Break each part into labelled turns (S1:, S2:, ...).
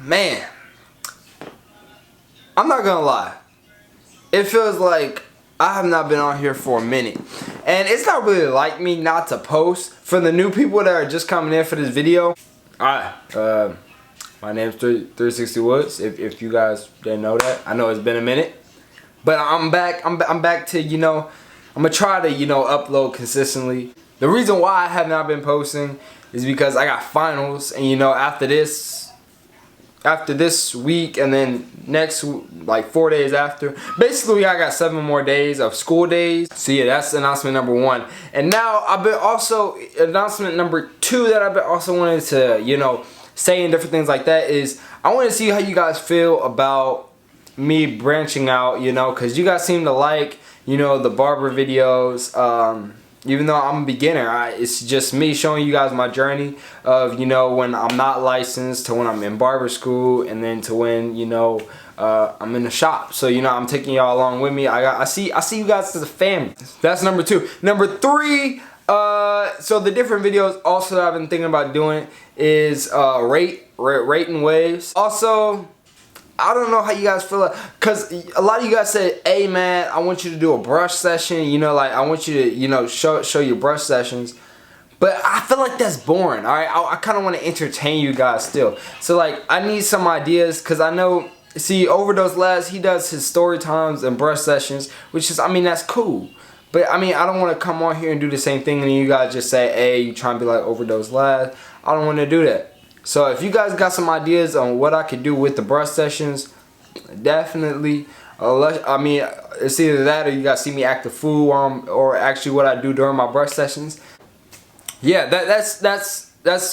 S1: Man, I'm not gonna lie. It feels like I have not been on here for a minute. And it's not really like me not to post. For the new people that are just coming in for this video. Alright, my name's 360 Woods, if you guys didn't know that. I know it's been a minute. But I'm back. I'm back to, I'm gonna try to, upload consistently. The reason why I have not been posting is because I got finals, and after this week and then next, like 4 days after, basically I got 7 more days of school days. So yeah, that's announcement number 1. And now I've been also, announcement number 2 that I've been also wanted to, say and different things like that is, I want to see how you guys feel about me branching out, because you guys seem to like, the barber videos. Even though I'm a beginner, it's just me showing you guys my journey of, when I'm not licensed to when I'm in barber school, and then to when, I'm in the shop. So, I'm taking y'all along with me. I see you guys as a family. That's number 2. Number 3, so the different videos also that I've been thinking about doing is rating waves. Also, I don't know how you guys feel, because a lot of you guys said, hey man, I want you to do a brush session, I want you to, show your brush sessions. But I feel like that's boring, alright? I kind of want to entertain you guys still. So like, I need some ideas, because I know, see, Overdose Labs, he does his story times and brush sessions, which is, that's cool. But I don't want to come on here and do the same thing and you guys just say, hey, you trying to be like Overdose Labs. I don't want to do that. So if you guys got some ideas on what I could do with the brush sessions, definitely. It's either that or you guys see me act a fool, or actually what I do during my brush sessions. Yeah, that's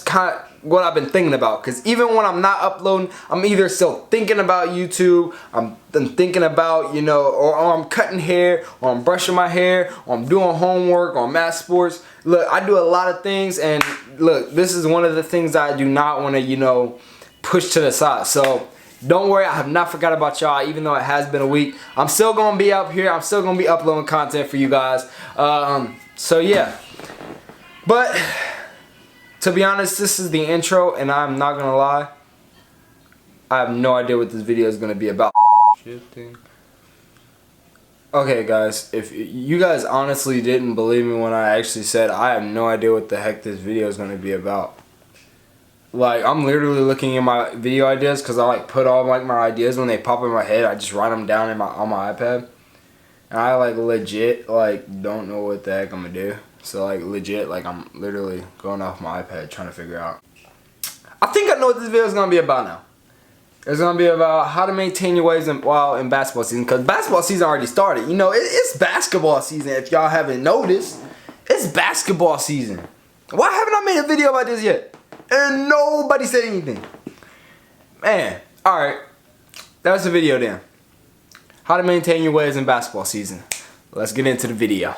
S1: kind of what I've been thinking about. Because even when I'm not uploading, I'm either still thinking about YouTube, I'm thinking about, or I'm cutting hair, or I'm brushing my hair, or I'm doing homework, or math sports. Look, I do a lot of things, and look, this is one of the things that I do not want to, push to the side. So don't worry, I have not forgot about y'all, even though it has been a week. I'm still going to be up here. I'm still going to be uploading content for you guys. So yeah. But to be honest, this is the intro, and I'm not going to lie, I have no idea what this video is going to be about. Okay guys, if you guys honestly didn't believe me when I actually said I have no idea what the heck this video is going to be about. Like, I'm literally looking at my video ideas, because I put all my ideas when they pop in my head. I just write them down on my iPad. And I legit don't know what the heck I'm going to do. So legit, I'm literally going off my iPad trying to figure out. I think I know what this video is going to be about now. It's going to be about how to maintain your waves while in basketball season. Because basketball season already started. It's basketball season if y'all haven't noticed. It's basketball season. Why haven't I made a video about this yet? And nobody said anything. Man, alright. That's the video then. How to maintain your waves in basketball season. Let's get into the video.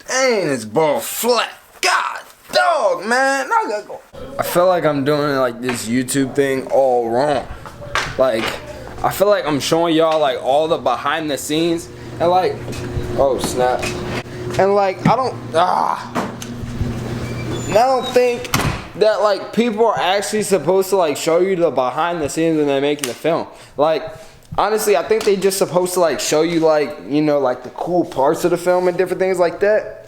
S1: Dang, this ball flat. God dog, man. I gotta go. I feel like I'm doing this YouTube thing all wrong. I feel like I'm showing y'all all the behind the scenes, and oh snap. And I don't think that people are actually supposed to show you the behind the scenes when they're making the film. Honestly, I think they just supposed to show you the cool parts of the film and different things like that.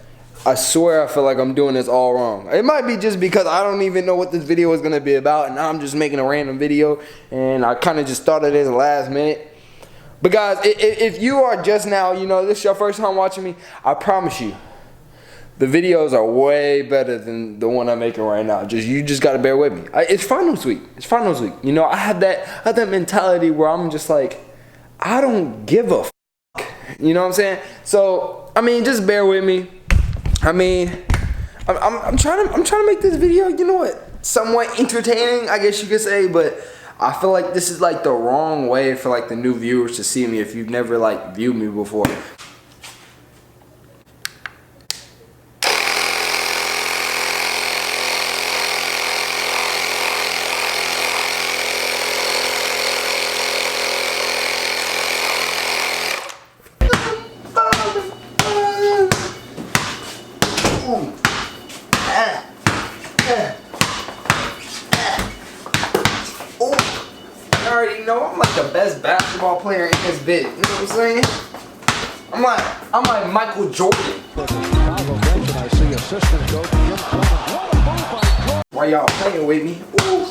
S1: I swear I feel like I'm doing this all wrong. It might be just because I don't even know what this video is going to be about, and now I'm just making a random video, and I kind of just thought of this last minute. But guys, if you are just now, this is your first time watching me, I promise you, the videos are way better than the one I'm making right now. You just got to bear with me. It's finals week. It's finals week. I had that mentality where I'm just I don't give a f***. You know what I'm saying? So, just bear with me. I'm trying to make this video, somewhat entertaining, I guess you could say, but I feel like this is the wrong way for the new viewers to see me if you've never viewed me before. Ooh. Ooh. You already know I'm like the best basketball player in this bit. You know what I'm saying? I'm like Michael Jordan. Why y'all playing with me? Ooh.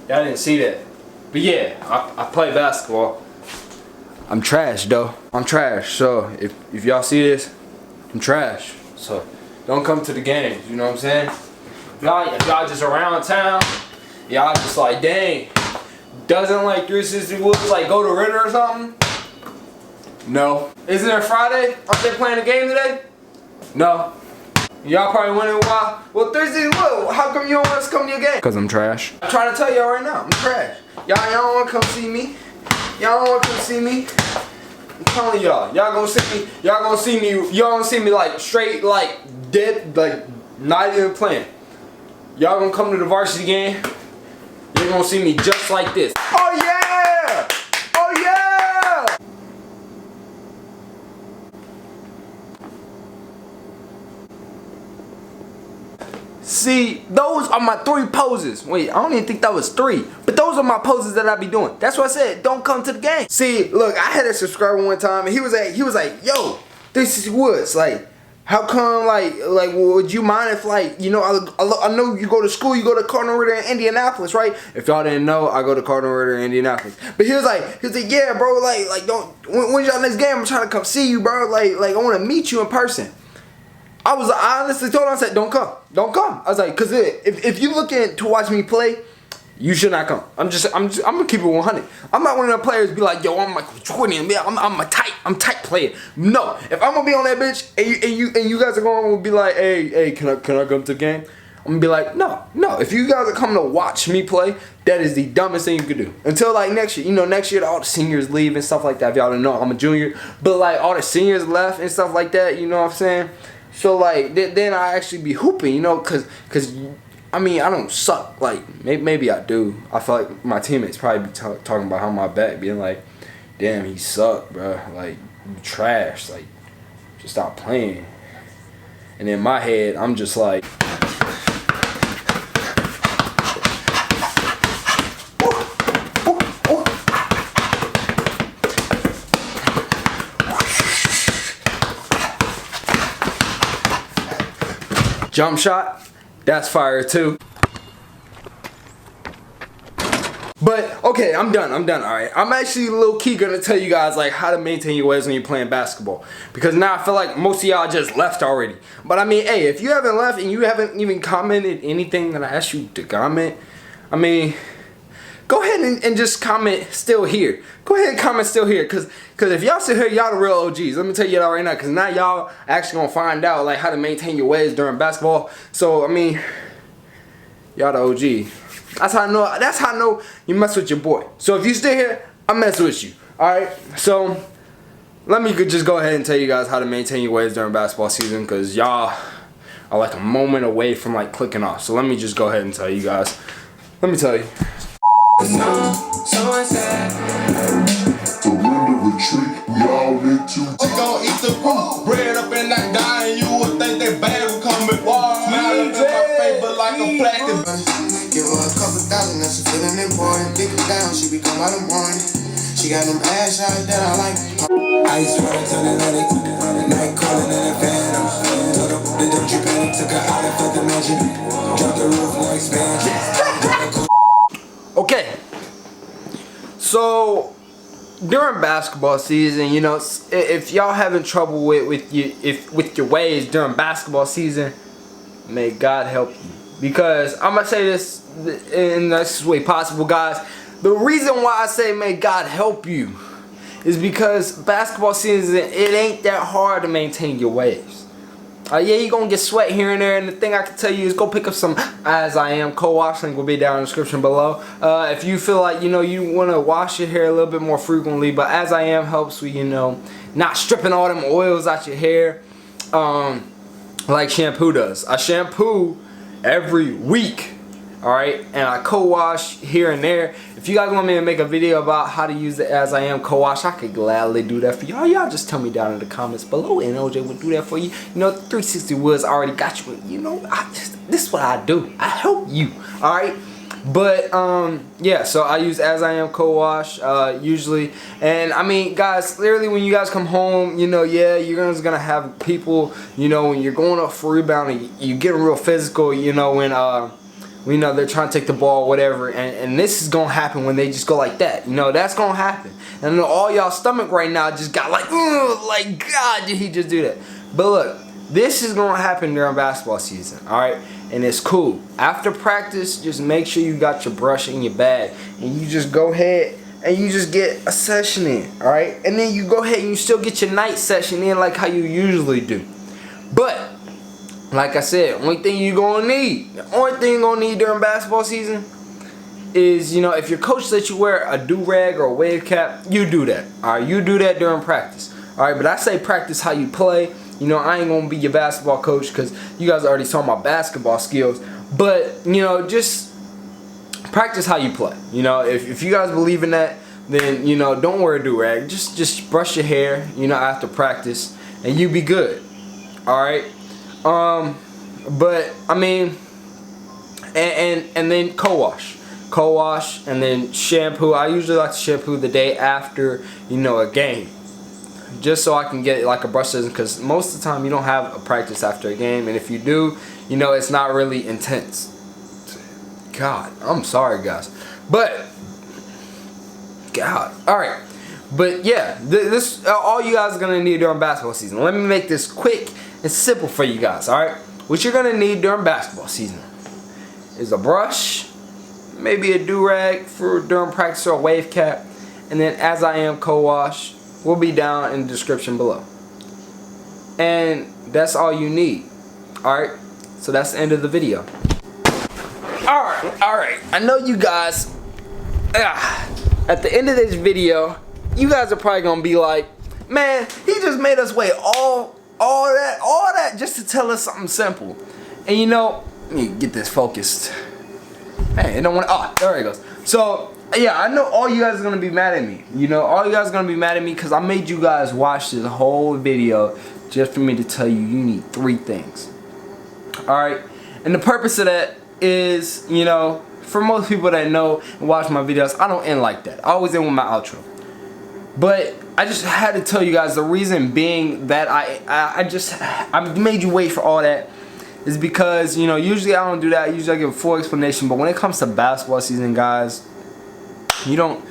S1: Y'all didn't see that. But yeah, I play basketball. I'm trash though. I'm trash. So if y'all see this, I'm trash. So don't come to the games, you know what I'm saying? If y'all just around town, y'all just like, dang, doesn't like 360 Woods like go to Ritter or something? No. Isn't it Friday? Aren't they playing a game today? No. Y'all probably wondering why. Well, 360 Woods, how come you don't want us to come to your game? Cause I'm trash. I'm trying to tell y'all right now, I'm trash. Y'all don't want to come see me. Y'all don't want to come see me. I'm telling y'all, y'all gonna see me like straight, like dead, like not even playing. Y'all gonna come to the varsity game. You're gonna see me just like this. Oh yeah! Oh yeah! See, those are my 3 poses. Wait, I don't even think that was 3. But those are my poses that I be doing. That's why I said, don't come to the game. See, look, I had a subscriber one time, and he was like, yo, this is Woods. Like, how come, like, would you mind if, like, you know, I know you go to school, you go to Cardinal Ritter in Indianapolis, right? If y'all didn't know, I go to Cardinal Ritter in Indianapolis. But he was like, yeah, bro, like, don't, when's y'all next game? I'm trying to come see you, bro. Like, I want to meet you in person. I honestly told him, I said, don't come. Don't come. I was like, cause if you looking to watch me play, you should not come. I'm gonna keep it 100. I'm not one of the players be like, yo, I'm Michael Jordan, man. I'm tight player. No, if I'm gonna be on that bitch and you guys are going to be like, hey, can I come to the game? I'm gonna be like, no. If you guys are coming to watch me play, that is the dumbest thing you could do. Until like next year, you know, next year all the seniors leave and stuff like that. If y'all don't know, I'm a junior, but like all the seniors left and stuff like that. You know what I'm saying? So like then I actually be hooping, you know, cause I mean I don't suck. Like maybe I do. I feel like my teammates probably be talking about how my back being like, damn, he suck, bro. Like you trash. Like just stop playing. And in my head, I'm just like. Jump shot, that's fire too. But okay, I'm done. Alright. I'm actually low key gonna tell you guys like how to maintain your waves when you're playing basketball. Because now I feel like most of y'all just left already. But I mean, hey, if you haven't left and you haven't even commented anything that I asked you to comment, I mean, go ahead and just comment still here. Go ahead and comment still here, cause if y'all sit here, y'all the real OGs. Let me tell you that right now, cause now y'all actually gonna find out like how to maintain your waves during basketball. So I mean, y'all the OG. That's how I know you mess with your boy. So if you stay here, I mess with you. All right. So let me just go ahead and tell you guys how to maintain your waves during basketball season, cause y'all are like a moment away from like clicking off. So let me just go ahead and tell you guys. Let me tell you.
S2: Retreat, we all need to. She gon' eat the poop, bread up in that dime. You would think that bag would come with water. Smile up in my face, but like a plastic. Give her a couple thousand, now she feeling important. Dick it down, she be come out in the morning. She got them ass shots that I like. Ice water to the Atlantic, night calling in a phantom. Told her the don't you panic, took her out of fifth dimension. Drop the roof, no expansion.
S1: Okay, so during basketball season, you know, if y'all having trouble with your waves during basketball season, may God help you. Because I'm gonna say this in the nicest way possible, guys. The reason why I say may God help you is because basketball season, it ain't that hard to maintain your waves. Yeah, you're gonna get sweat here and there, and the thing I can tell you is go pick up some As I Am co-wash. Link will be down in the description below. If you feel like, you know, you want to wash your hair a little bit more frequently, but As I Am helps with, you know, not stripping all them oils out your hair like shampoo does. I shampoo every week, Alright, and I co-wash here and there. If you guys want me to make a video about how to use the As I Am co-wash, I could gladly do that for y'all. Y'all just tell me down in the comments below and OJ would do that for you. You know, 360 Woods already got you. You know, this is what I do. I help you. Alright? But yeah, so I use As I Am co-wash usually, and I mean, guys, literally when you guys come home, you know, yeah, you're gonna have people, you know, when you're going up for rebounding, you get real physical, you know, when you know they're trying to take the ball, whatever, and this is gonna happen when they just go like that, you know, that's gonna happen, and all y'all stomach right now just got like, God, did he just do that? But look, this is gonna happen during basketball season, all right? And it's cool. After practice, just make sure you got your brush in your bag, and you just go ahead and you just get a session in, all right? And then you go ahead and you still get your night session in like how you usually do. But like I said, the only thing you're gonna need during basketball season is, you know, if your coach lets you wear a do-rag or a wave cap, you do that, all right? You do that during practice, all right? But I say practice how you play. You know, I ain't gonna be your basketball coach because you guys already saw my basketball skills. But, you know, just practice how you play. You know, if you guys believe in that, then, you know, don't wear a do-rag. Just brush your hair, you know, after practice, and you be good. Alright? But, I mean, and then co-wash. Co-wash and then shampoo. I usually like to shampoo the day after, you know, a game. Just so I can get like a brush season, because most of the time you don't have a practice after a game, and if you do, you know, it's not really intense. God, I'm sorry guys, but God, all right, but yeah, this all you guys are gonna need during basketball season. Let me make this quick and simple for you guys. All right, what you're gonna need during basketball season is a brush, maybe a do-rag for during practice, or a wave cap, and then As I Am co-wash will be down in the description below. And that's all you need. Alright, so that's the end of the video. Alright, I know you guys, at the end of this video, you guys are probably gonna be like, man, he just made us wait all that just to tell us something simple. And you know, let me get this focused. Hey, it don't want to, oh, there it goes. So, yeah, I know all you guys are going to be mad at me. You know, all you guys are going to be mad at me because I made you guys watch this whole video just for me to tell you need 3 things. Alright? And the purpose of that is, you know, for most people that know and watch my videos, I don't end like that. I always end with my outro. But I just had to tell you guys the reason being that I made you wait for all that is because, you know, usually I don't do that. Usually I give a full explanation. But when it comes to basketball season, guys, you don't,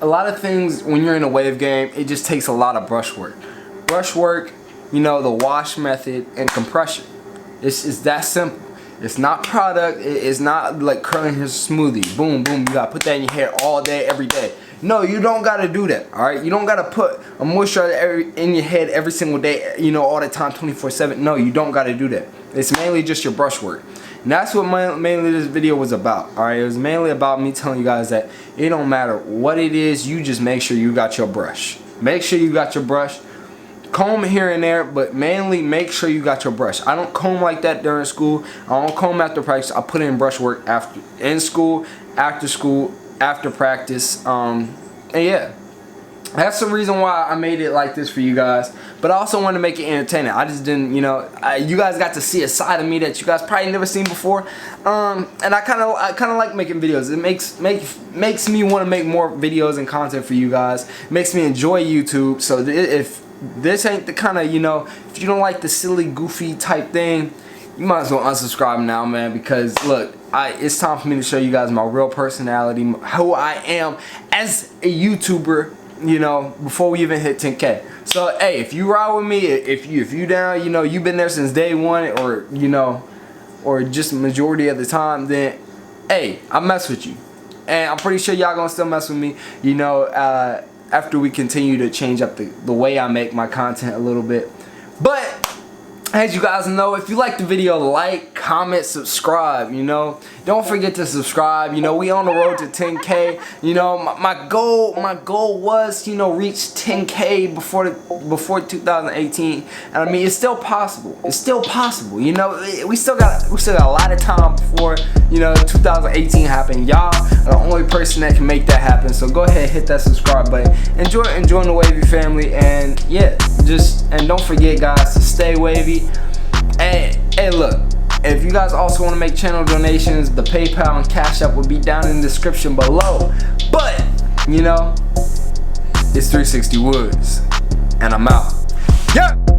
S1: a lot of things when you're in a wave game, it just takes a lot of brush work. Brush work, you know, the wash method, and compression. It's that simple. It's not product. It's not like curling his smoothie. Boom, boom. You gotta put that in your hair all day, every day. No, you don't gotta do that. All right, you don't gotta put a moisturizer in your head every single day. You know, all the time, 24/7. No, you don't gotta do that. It's mainly just your brush work. And that's what mainly this video was about. Alright, it was mainly about me telling you guys that it don't matter what it is, you just make sure you got your brush. Make sure you got your brush. Comb here and there, but mainly make sure you got your brush. I don't comb like that during school. I don't comb after practice. I put in brush work after, in school, after practice. And yeah. That's the reason why I made it like this for you guys. But I also wanted to make it entertaining. I just didn't, you know, you guys got to see a side of me that you guys probably never seen before. And I kind of like making videos. It makes me want to make more videos and content for you guys. It makes me enjoy YouTube. So if this ain't the kind of, you know, if you don't like the silly, goofy type thing, you might as well unsubscribe now, man. Because look, it's time for me to show you guys my real personality, who I am as a YouTuber. You know, before we even hit 10K. So hey, if you ride with me, if you down, you know, you've been there since day one, or you know, or just majority of the time, then hey, I mess with you, and I'm pretty sure y'all gonna still mess with me. You know, after we continue to change up the way I make my content a little bit. But as you guys know, if you like the video, like, comment, subscribe, you know. Don't forget to subscribe. You know, we on the road to 10K. You know, my goal was, you know, reach 10K before 2018. And I mean, it's still possible. It's still possible. You know, we still got a lot of time before, you know, 2018 happen. Y'all are the only person that can make that happen. So go ahead, hit that subscribe button. Enjoy the Wavy family, and yeah, and don't forget, guys, to stay wavy. And look, if you guys also want to make channel donations, the PayPal and Cash App will be down in the description below. But, you know, it's 360 Woods, and I'm out. Yeah!